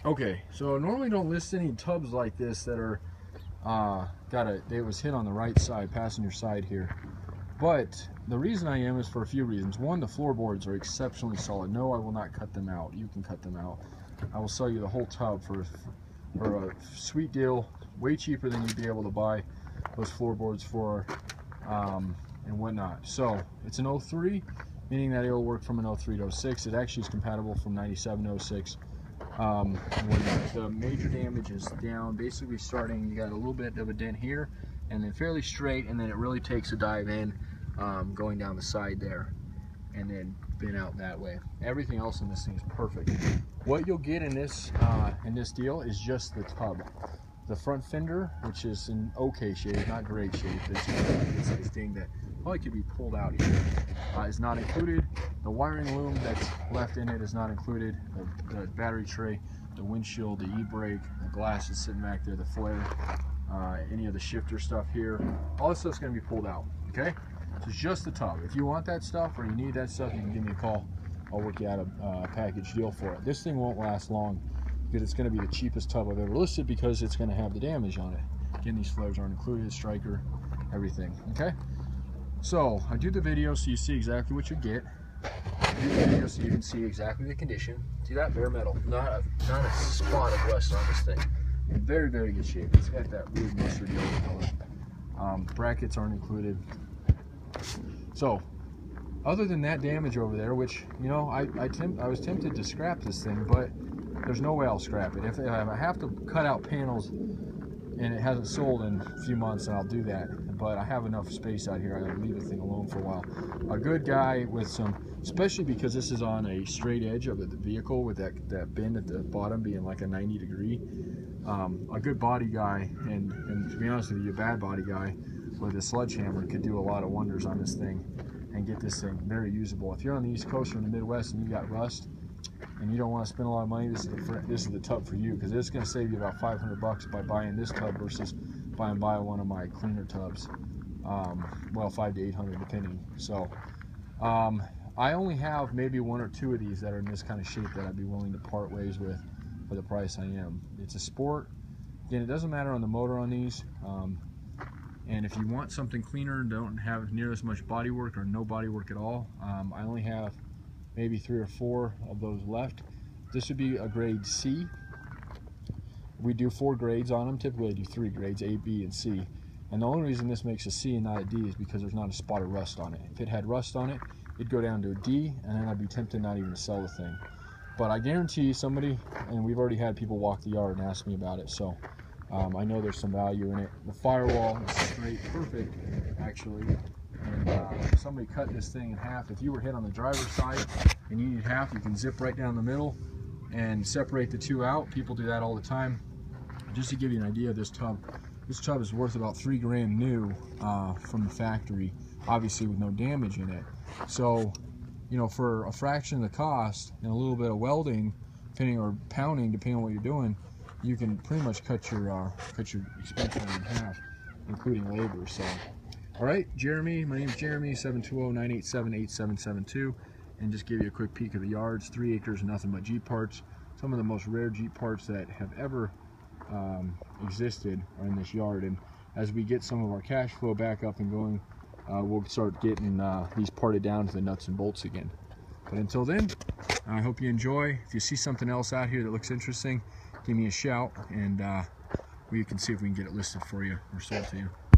Okay, so I normally don't list any tubs like this that are it was hit on the right side, passenger side here. But the reason I am is for a few reasons. One, the floorboards are exceptionally solid. No, I will not cut them out. You can cut them out. I will sell you the whole tub for a sweet deal, way cheaper than you'd be able to buy those floorboards for and whatnot. So it's an 03, meaning that it'll work from an 03 to 06. It actually is compatible from 97 to 06. The major damage is down, basically starting, you got a little bit of a dent here, and then fairly straight, and then it really takes a dive in, going down the side there, and then bent out that way. Everything else in this thing is perfect. What you'll get in this deal is just the tub. The front fender, which is in okay shape, not great shape, it's a size ding that probably could be pulled out here, is not included. The wiring loom that's left in it is not included. The battery tray, the windshield, the e-brake, the glass is sitting back there, the flare, any of the shifter stuff here, all this stuff's going to be pulled out. Okay, so it's just the tub. If you want that stuff or you need that stuff, you can give me a call. I'll work you out a package deal for it. This thing won't last long because it's going to be the cheapest tub I've ever listed because it's going to have the damage on it. Again, these flares aren't included, striker, everything. Okay. So I do the video so you see exactly what you get. I do the video so you can see exactly the condition. See that? Bare metal. Not a spot of rust on this thing. In very, very good shape. It's got that weird mustard yellow color. Brackets aren't included. So other than that damage over there, which, you know, I was tempted to scrap this thing, but there's no way I'll scrap it. If I have to cut out panels and it hasn't sold in a few months, and I'll do that. But I have enough space out here, I'll leave the thing alone for a while. A good guy with some, especially because this is on a straight edge of the vehicle with that bend at the bottom being like a 90 degree. A good body guy, and to be honest with you, a bad body guy with a sledgehammer could do a lot of wonders on this thing and get this thing very usable. If you're on the East Coast or in the Midwest and you got rust, and you don't want to spend a lot of money, this is the tub for you, because it's going to save you about 500 bucks by buying this tub versus buying one of my cleaner tubs. Well, 500 to 800 depending. So I only have maybe one or two of these that are in this kind of shape that I'd be willing to part ways with for the price I am. It's a sport. Again, it doesn't matter on the motor on these. And if you want something cleaner and don't have near as much body work or no body work at all, I only have maybe 3 or 4 of those left. This would be a grade C. We do 4 grades on them. Typically I do 3 grades, A, B, and C. And the only reason this makes a C and not a D is because there's not a spot of rust on it. If it had rust on it, it'd go down to a D, and then I'd be tempted not even to sell the thing. But I guarantee somebody, and we've already had people walk the yard and ask me about it, so I know there's some value in it. The firewall is straight, perfect, actually. And if somebody cut this thing in half, if you were hit on the driver's side and you need half, you can zip right down the middle and separate the two out. People do that all the time. Just to give you an idea of this tub is worth about $3 grand new from the factory, obviously with no damage in it. So, you know, for a fraction of the cost and a little bit of welding, or pounding, depending on what you're doing, you can pretty much cut your expense in half, including labor. So. All right, Jeremy, my name is Jeremy, 720-987-8772, and just give you a quick peek of the yards. 3 acres, nothing but Jeep parts. Some of the most rare Jeep parts that have ever existed are in this yard, and as we get some of our cash flow back up and going, we'll start getting these parted down to the nuts and bolts again. But until then, I hope you enjoy. If you see something else out here that looks interesting, give me a shout, and we can see if we can get it listed for you or sold to you.